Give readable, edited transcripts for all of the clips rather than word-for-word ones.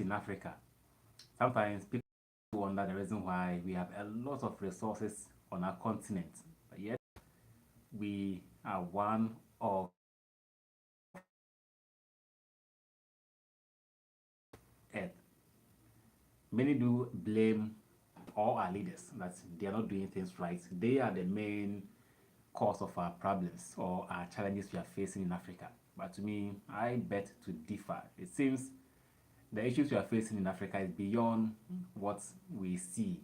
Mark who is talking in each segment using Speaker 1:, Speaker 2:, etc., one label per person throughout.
Speaker 1: in Africa. Sometimes people wonder the reason why we have a lot of resources on our continent, but yet we are one of Earth. Many do blame all our leaders that they are not doing things right. They are the main cause of our problems or our challenges we are facing in Africa. But to me, I bet to differ. It seems the issues we are facing in Africa is beyond what we see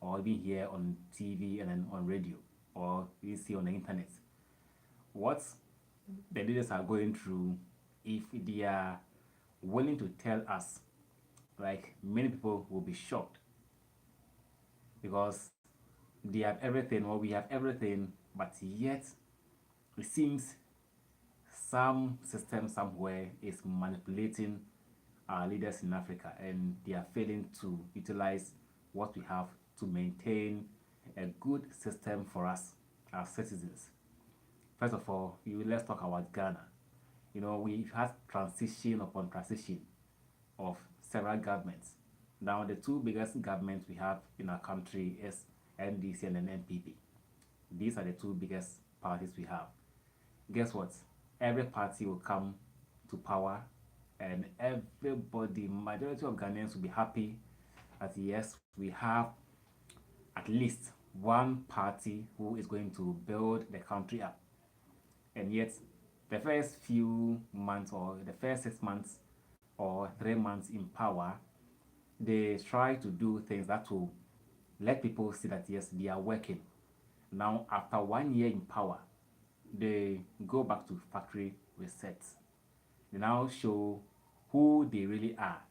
Speaker 1: or even hear on TV and then on radio or we see on the internet. What the leaders are going through, if they are willing to tell us, like many people will be shocked because they have everything or we have everything, but yet it seems some system somewhere is manipulating our leaders in Africa and they are failing to utilize what we have to maintain a good system for us as citizens. First of all, let's talk about Ghana. We've had transition upon transition of several governments. Now, the two biggest governments we have in our country is NDC and then NPP. These are the two biggest parties we have. Guess what? Every party will come to power and everybody, majority of Ghanaians will be happy that yes, we have at least one party who is going to build the country up. And yet, the first few months or the first 6 months or 3 months in power, they try to do things that will let people see that yes, they are working. Now, after 1 year in power, they go back to factory resets. They now show who they really are.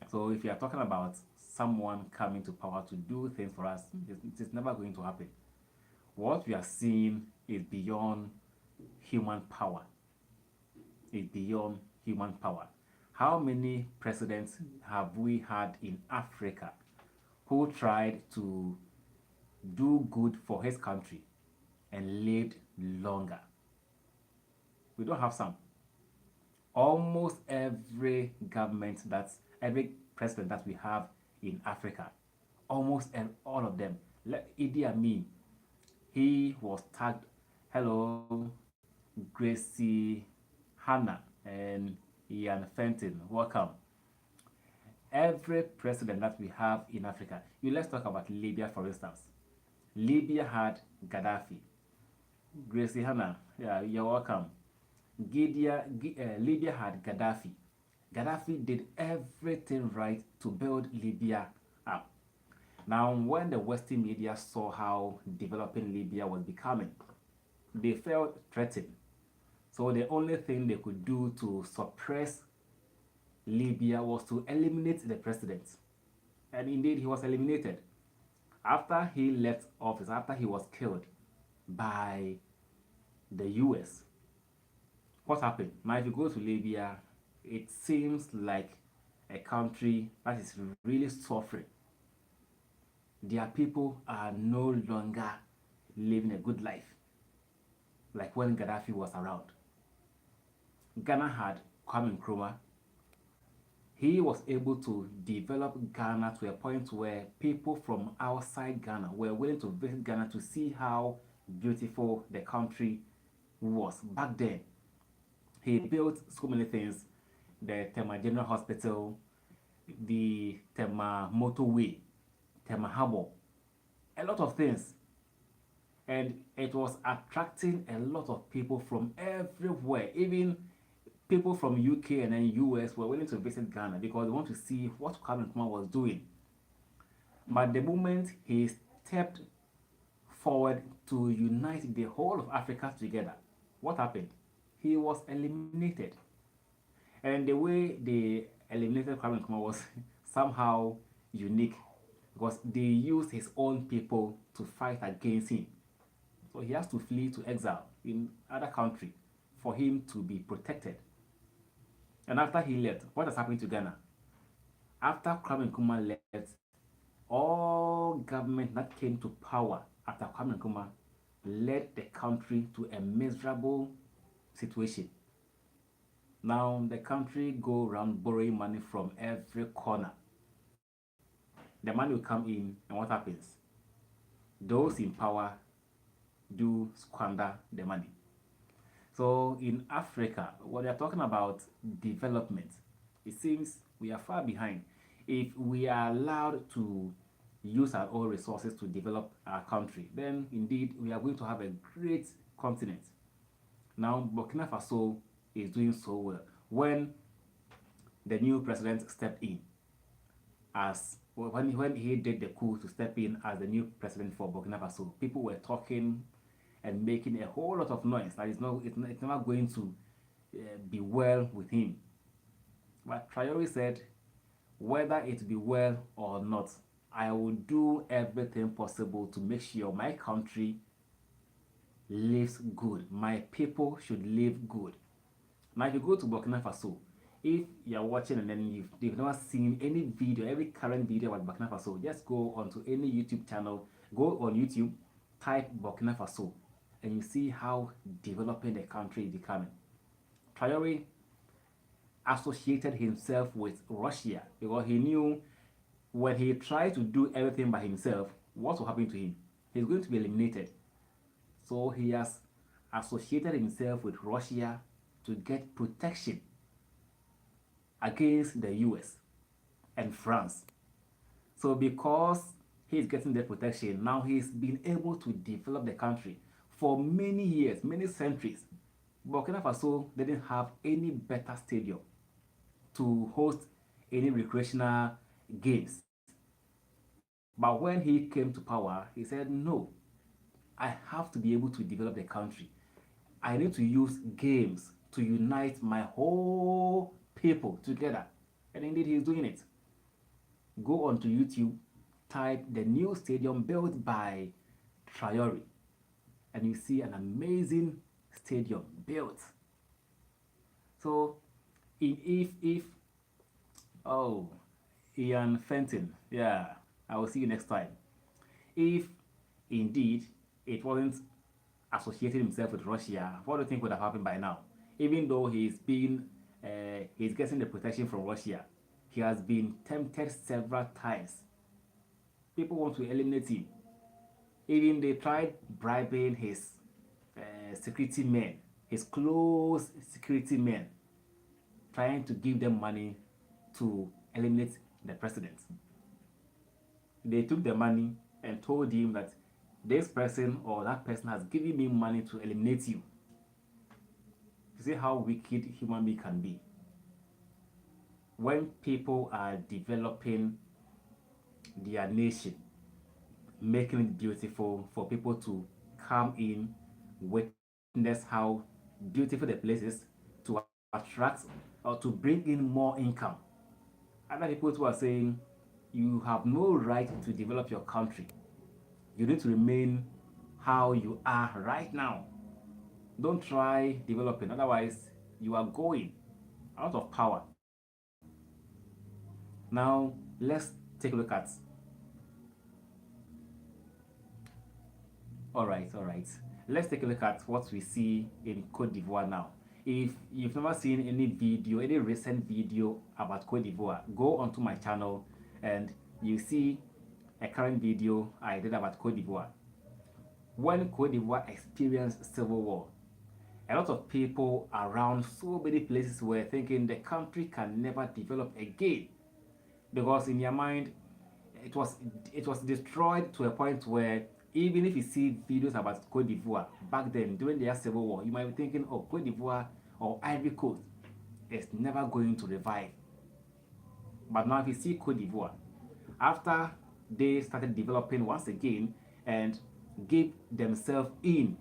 Speaker 1: So if you are talking about someone coming to power to do things for us, it is never going to happen. What we are seeing is beyond human power. It's beyond human power. How many presidents have we had in Africa who tried to do good for his country and lived longer? We don't have some. Almost every every president that we have in Africa, almost all of them. Like Idi Amin, he was tagged, hello, Gracie Hannah and Ian Fenton, welcome. Every president that we have in Africa, let's talk about Libya for instance. Libya had Gaddafi. Gracie Hannah, yeah, you're welcome. Libya had Gaddafi. Gaddafi did everything right to build Libya up. Now, when the Western media saw how developing Libya was becoming, they felt threatened. So the only thing they could do to suppress Libya was to eliminate the president. And indeed, he was eliminated. After he left office, after he was killed by the US, what happened? Now, if you go to Libya, it seems like a country that is really suffering. Their people are no longer living a good life like when Gaddafi was around. Ghana had Kwame Nkrumah. He was able to develop Ghana to a point where people from outside Ghana were willing to visit Ghana to see how beautiful the country was back then. He built so many things, the Tema General Hospital, the Tema Motorway, Tema Harbour, a lot of things. And it was attracting a lot of people from everywhere. Even people from UK and then US were willing to visit Ghana because they want to see what Kwame Nkrumah was doing. But the moment he stepped forward to unite the whole of Africa together, what happened? He was eliminated. And the way they eliminated Kwame Nkrumah was somehow unique because they used his own people to fight against him. So he has to flee to exile in other country for him to be protected. And after he left, what has happened to Ghana? After Kwame Nkrumah left, all government that came to power after Kwame Nkrumah led the country to a miserable situation. Now the country go around borrowing money from every corner. The money will come in, and what happens? Those in power do squander the money. So in Africa, when they're talking about development, it seems we are far behind. If we are allowed to use our own resources to develop our country, then indeed we are going to have a great continent. Now, Burkina Faso is doing so well. When the new president stepped in, as when he did the coup to step in as the new president for Burkina Faso, people were talking and making a whole lot of noise that it's not going to be well with him. But Traore said, whether it be well or not, I will do everything possible to make sure my country lives good. My people should live good. Now, if you go to Burkina Faso, if you're watching and then you've never seen any video, every current video about Burkina Faso, just go onto any YouTube channel, go on YouTube, type Burkina Faso, and you see how developing the country is becoming. Traore associated himself with Russia because he knew when he tried to do everything by himself, what will happen to him? He's going to be eliminated. So he has associated himself with Russia to get protection against the US and France. So because he's getting the protection, now he's been able to develop the country for many years, many centuries. Burkina Faso didn't have any better stadium to host any recreational games. But when he came to power, he said, no, I have to be able to develop the country. I need to use games to unite my whole people together. And indeed, he's doing it. Go onto YouTube, type the new stadium built by Traore, and you see an amazing stadium built. So, if oh, Ian Fenton, yeah, I will see you next time. If indeed it wasn't associated himself with Russia, what do you think would have happened by now? Even though he's getting the protection from Russia, he has been tempted several times. People want to eliminate him. Even they tried bribing his security men, his close security men, trying to give them money to eliminate the president. They took the money and told him that this person or that person has given me money to eliminate you. You see how wicked human being can be. When people are developing their nation, making it beautiful for people to come in, witness how beautiful the place is, to attract or to bring in more income. Other people who are saying you have no right to develop your country. You need to remain how you are right now. Don't try developing, otherwise you are going out of power. Now let's take a look at. All right. Let's take a look at what we see in Cote d'Ivoire now. If you've never seen any video, any recent video about Cote d'Ivoire, go onto my channel and you see a current video I did about Cote d'Ivoire. When Cote d'Ivoire experienced civil war, a lot of people around so many places were thinking the country can never develop again, because in their mind it was destroyed to a point where even if you see videos about Cote d'Ivoire back then during their civil war, you might be thinking, oh, Cote d'Ivoire or Ivory Coast is never going to revive. But now if you see Cote d'Ivoire, after they started developing once again and gave themselves in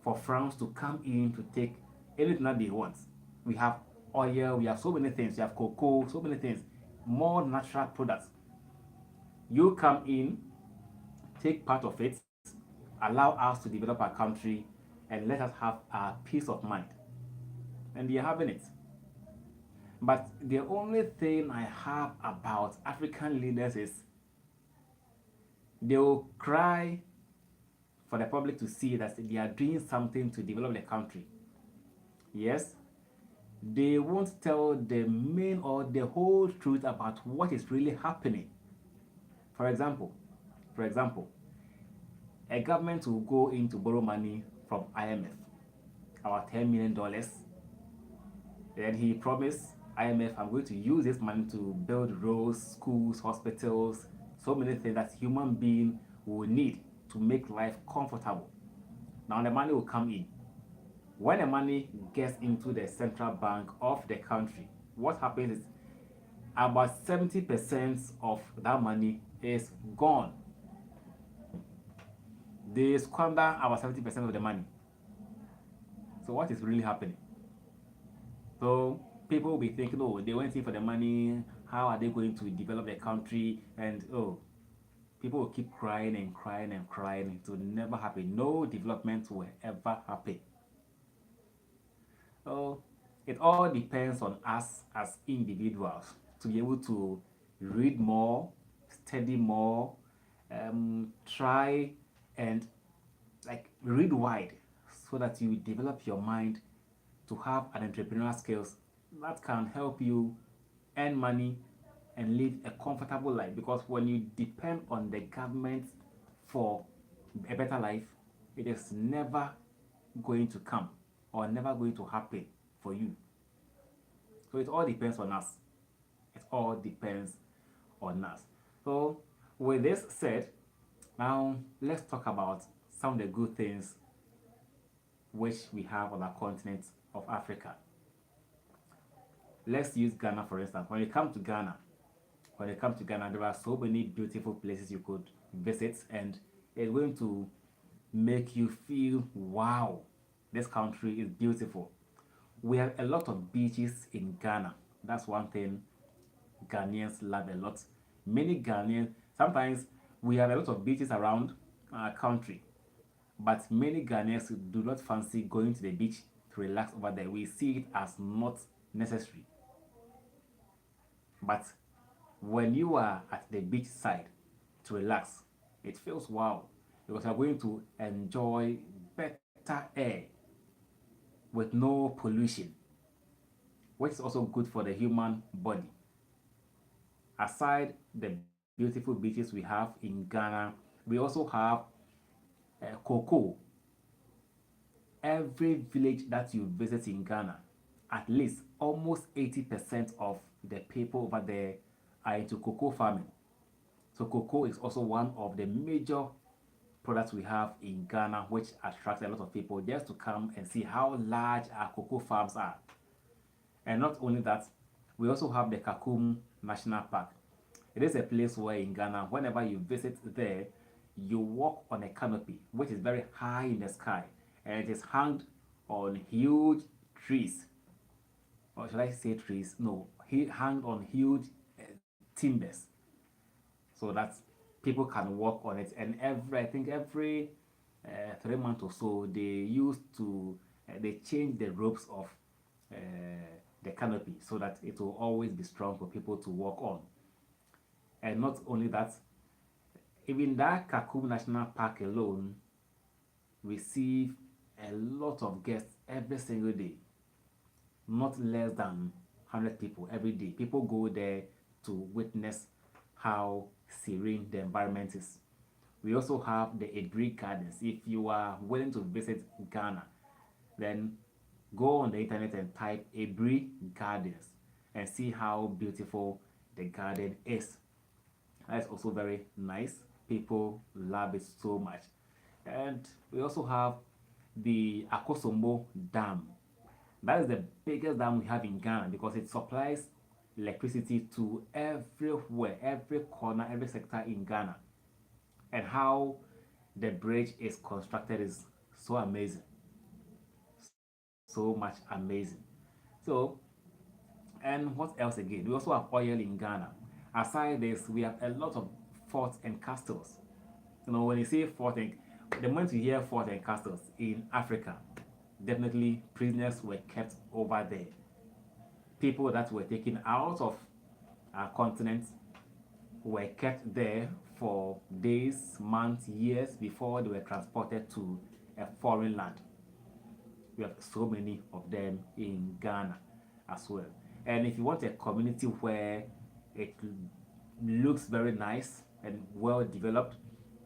Speaker 1: for France to come in to take anything that they want. We have oil, we have so many things, we have cocoa, so many things, more natural products. You come in, take part of it, allow us to develop our country, and let us have our peace of mind. And you're having it. But the only thing I have about African leaders is they will cry for the public to see that they are doing something to develop the country. Yes, They won't tell the main or the whole truth about what is really happening. For example, for example, a government will go in to borrow money from IMF, about $10 million. Then he promised IMF, I'm going to use this money to build roads, schools, hospitals, so many things that human being will need to make life comfortable. Now the money will come in. When the money gets into the central bank of the country, what happens is about 70% of that money is gone. They squander about 70% of the money. So what is really happening? So people will be thinking, oh, they went in for the money. How are they going to develop the country? And oh, people will keep crying and crying and crying. It will never happen. No development will ever happen. So it all depends on us as individuals to be able to read more, study more, try and like read wide so that you develop your mind to have an entrepreneurial skills that can help you earn money and live a comfortable life. Because when you depend on the government for a better life, it is never going to come or never going to happen for you. So it all depends on us. It all depends on us. So with this said, now let's talk about some of the good things which we have on the continent of Africa. Let's use Ghana for instance. When you come to Ghana, there are so many beautiful places you could visit, and it's going to make you feel, wow, this country is beautiful. We have a lot of beaches in Ghana. That's one thing Ghanaians love a lot. Many Ghanaians, sometimes we have a lot of beaches around our country, but many Ghanaians do not fancy going to the beach to relax over there. We see it as not necessary. But when you are at the beach side to relax, it feels wow, because you are going to enjoy better air with no pollution, which is also good for the human body. Aside the beautiful beaches we have in Ghana, we also have cocoa. Every village that you visit in Ghana, at least almost 80% of the people over there are into cocoa farming. So cocoa is also one of the major products we have in Ghana, which attracts a lot of people just to come and see how large our cocoa farms are. And not only that, we also have the Kakum National Park. It is a place where in Ghana, whenever you visit there, you walk on a canopy, which is very high in the sky, and it is hung on huge trees. Or should I say trees? No, he hung on huge timbers, so that people can walk on it. And I think every 3 months or so, they change the ropes of uh, the canopy so that it will always be strong for people to walk on. And not only that, even that Kakum National Park alone receive a lot of guests every single day, not less than 100 people every day. People go there to witness how serene the environment is. We also have the Edri Gardens. If you are willing to visit Ghana, then go on the internet and type Edri Gardens and see how beautiful the garden is. That's also very nice. People love it so much. And we also have the Akosombo Dam. That is the biggest dam we have in Ghana because it supplies electricity to everywhere, every corner, every sector in Ghana. And how the bridge is constructed is so amazing. So much amazing. So, and what else again? We also have oil in Ghana. Aside this, we have a lot of forts and castles. You know, when you say fort and the moment you hear fort and castles in Africa, definitely prisoners were kept over there. People that were taken out of our continent were kept there for days, months, years before they were transported to a foreign land. We have so many of them in Ghana. as well. And if you want a community where it looks very nice and well developed,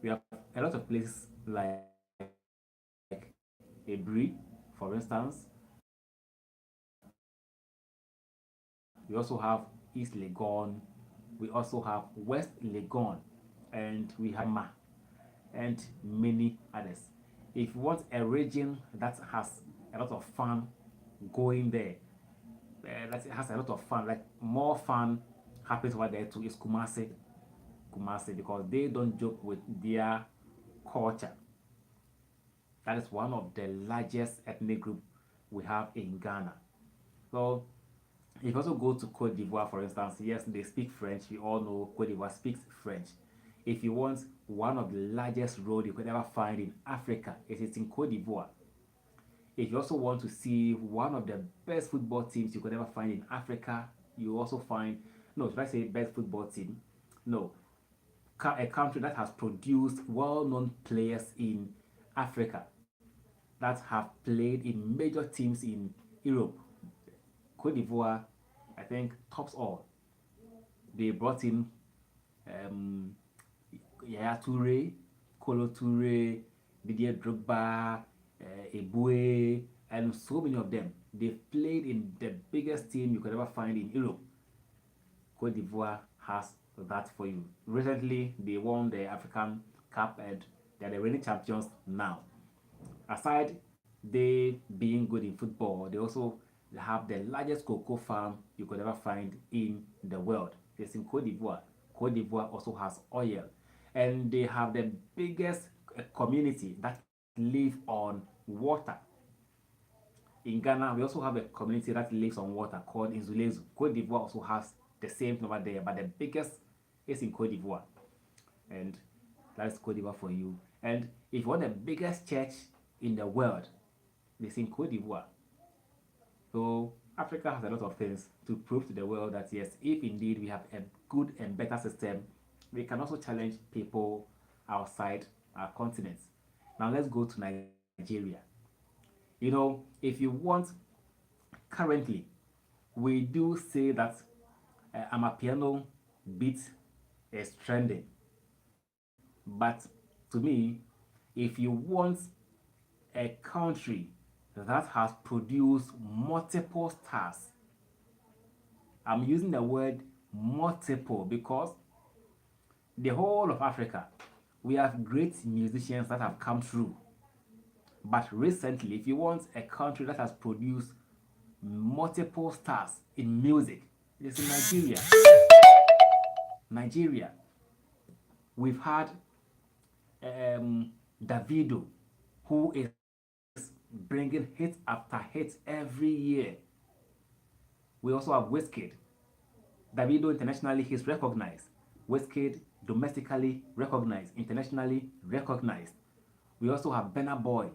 Speaker 1: we have a lot of places like Ebri, for instance. We also have East Legon, we also have West Legon, and we have Ma, and many others. If you want a region that has a lot of fun going there, that has a lot of fun, like more fun happens over there too, is Kumasi. Kumasi, because they don't joke with their culture. That is one of the largest ethnic group we have in Ghana. So if you also go to Cote d'Ivoire, for instance, yes, they speak French. We all know Cote d'Ivoire speaks French. If you want one of the largest road you could ever find in Africa, it is in Cote d'Ivoire. If you also want to see one of the best football teams you could ever find in Africa, you also find, no, should I say best football team? No, a country that has produced well-known players in Africa that have played in major teams in Europe. Cote d'Ivoire, I think, tops all. They brought in um, Yaya Toure, Kolo Toure, Didier Drogba, Eboué, and so many of them. They've played in the biggest team you could ever find in Europe. Cote d'Ivoire has that for you. Recently, they won the African Cup and they are the reigning champions now. Aside they being good in football, they also have the largest cocoa farm you could ever find in the world. It's in Cote d'Ivoire. Cote d'Ivoire also has oil, and they have the biggest community that live on water. In Ghana, we also have a community that lives on water called Inzulezu. Cote d'Ivoire also has the same number there, but the biggest is in Cote d'Ivoire. And that's Cote d'Ivoire for you. And if you want the biggest church in the world, it's in Cote d'Ivoire. So Africa has a lot of things to prove to the world that yes, if indeed we have a good and better system, we can also challenge people outside our continents. Now let's go to Nigeria. You know, if you want, currently, we do say that Amapiano beat is trending. But to me, if you want a country that has produced multiple stars, I'm using the word multiple because the whole of Africa, we have great musicians that have come through. But recently, if you want a country that has produced multiple stars in music, it is in Nigeria. Nigeria. We've had Davido, who is bringing hit after hit every year. We also have Wizkid. Davido internationally he's recognized. Wizkid domestically recognized, internationally recognized. We also have Burna Boy,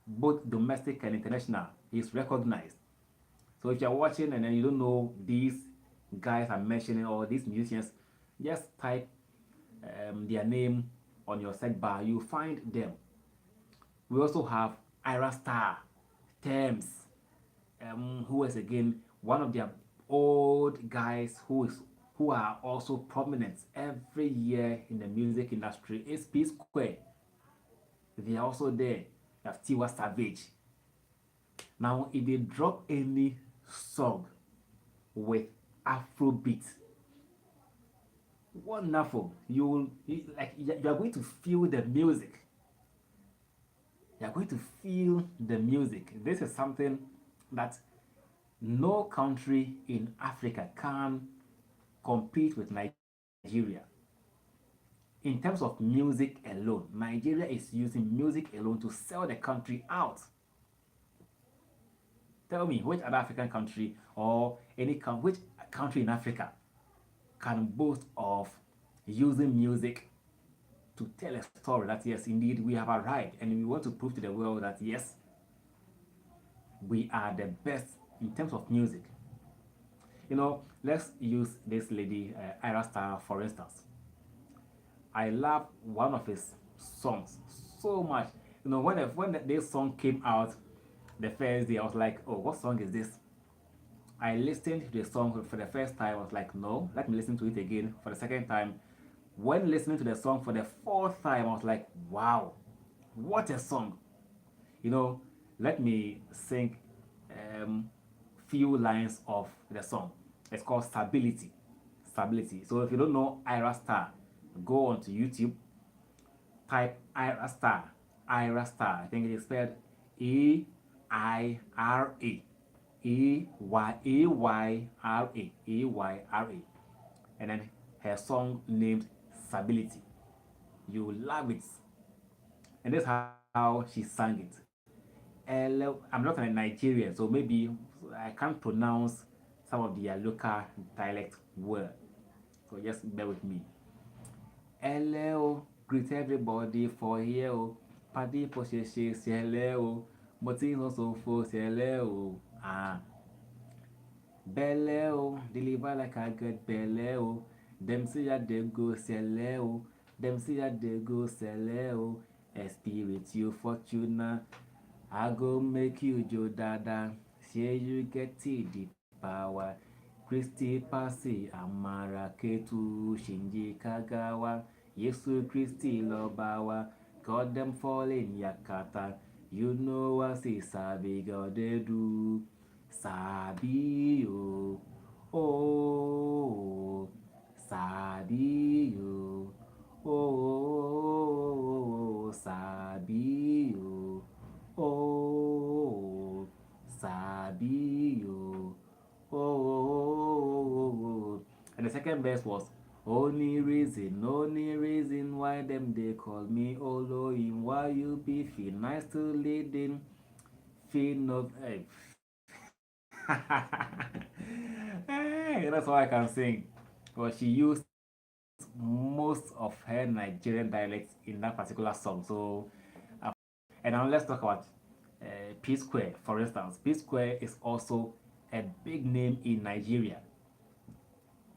Speaker 1: both domestic and international. He's recognized. So if you're watching and then you don't know these guys I'm mentioning or these musicians, just type their name on your search bar. You find them. We also have Ira Star, Thames, who is again one of their old guys who are also prominent every year in the music industry is P Square. They are also there. You have Tiwa Savage. Now, if they drop any song with Afrobeat, wonderful. You are going to feel the music. You are going to feel the music. This is something that no country in Africa can compete with Nigeria. In terms of music alone, Nigeria is using music alone to sell the country out. Tell me, which other African country or which country in Africa can boast of using music to tell a story that yes, indeed, we have arrived and we want to prove to the world that yes, we are the best in terms of music. You know, let's use this lady, Ira Star, for instance. I love one of his songs so much. You know, when this song came out the first day, I was like, oh, what song is this? I listened to the song for the first time. I was like, no, let me listen to it again for the second time. When listening to the song for the fourth time, I was like, wow, what a song. You know, let me sing few lines of the song. It's called Stability. Stability. So if you don't know Ira Star, go onto YouTube, type Ira Star. Ira Star. I think it is spelled Aira. Ayra. Ayra. And then her song named Stability. You love it. And that's how she sang it. I'm not a Nigerian, so maybe I can't pronounce some of their local dialect well. So just bear with me. Hello, greet everybody for here. Paddy Posheshe, hello. Motin also for hello. Belle, deliver like a good belle. Them see that they go sell. Them see that they go sell. Spirit you fortuna. I go make you Joe Dada. Share you get the power. Christy Pasi Amara Ketu Shinji Kagawa. Yesu Christy Lobawa. God them fall in Yakata. You know what say Sabi God they do. Sabi yo. Oh. Sabi yo. Oh. Sabi yo. Oh, Sabio. Oh, and the second verse was only reason why them they call me Oloim. Why you be feel nice to leading, feel no. Hey, that's all I can sing. But she used most of her Nigerian dialects in that particular song. So and now let's talk about P Square, for instance. P Square is also a big name in Nigeria.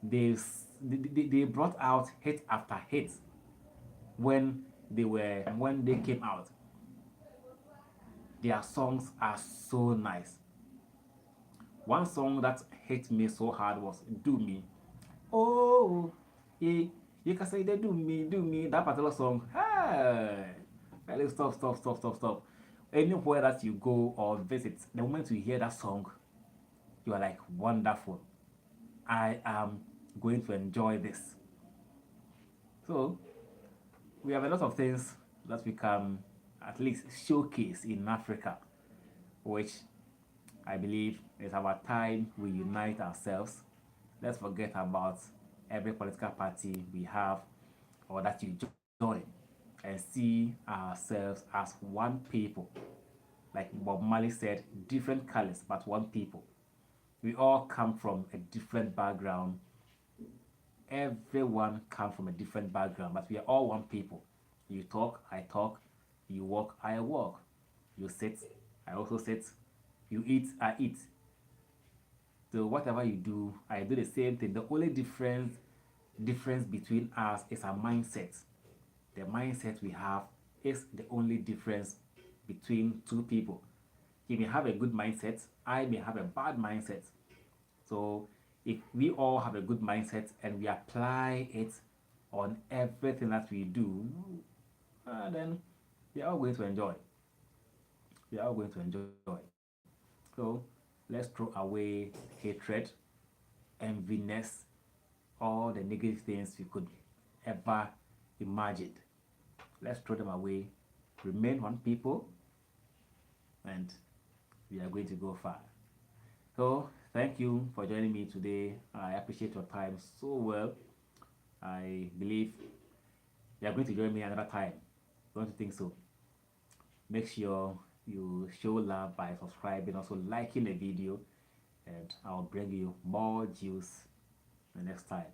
Speaker 1: They brought out hit after hit when they came out. Their songs are so nice. One song that hit me so hard was Do Me. Oh, yeah, you can say they do me. That particular song. Hey, stop. Anywhere that you go or visit, the moment you hear that song, you are like, wonderful. I am going to enjoy this. So, we have a lot of things that we can at least showcase in Africa, which I believe is our time we unite ourselves. Let's forget about every political party we have or that you join and see ourselves as one people. Like Bob Marley said, different colors, but one people. We all come from a different background. Everyone comes from a different background, but we are all one people. You talk, I talk. You walk, I walk. You sit, I also sit. You eat, I eat. So whatever you do, I do the same thing. The only difference between us is our mindset. The mindset we have is the only difference between two people. He may have a good mindset, I may have a bad mindset. So if we all have a good mindset and we apply it on everything that we do, then we are all going to enjoy. We are all going to enjoy. So let's throw away hatred, enviness, all the negative things we could ever imagine. Let's throw them away, remain one people, and we are going to go far. So, thank you for joining me today. I appreciate your time so well. I believe you are going to join me another time. Don't you think so? Make sure you show love by subscribing, also liking the video, and I'll bring you more juice the next time.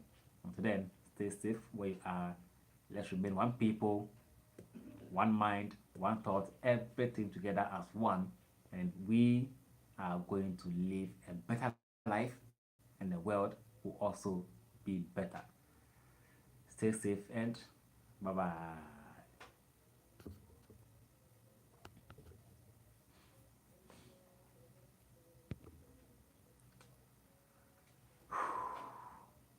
Speaker 1: Until then, stay safe where you are. Let's remain one people, one mind, one thought, everything together as one, and we are going to live a better life, and the world will also be better. Stay safe and bye bye.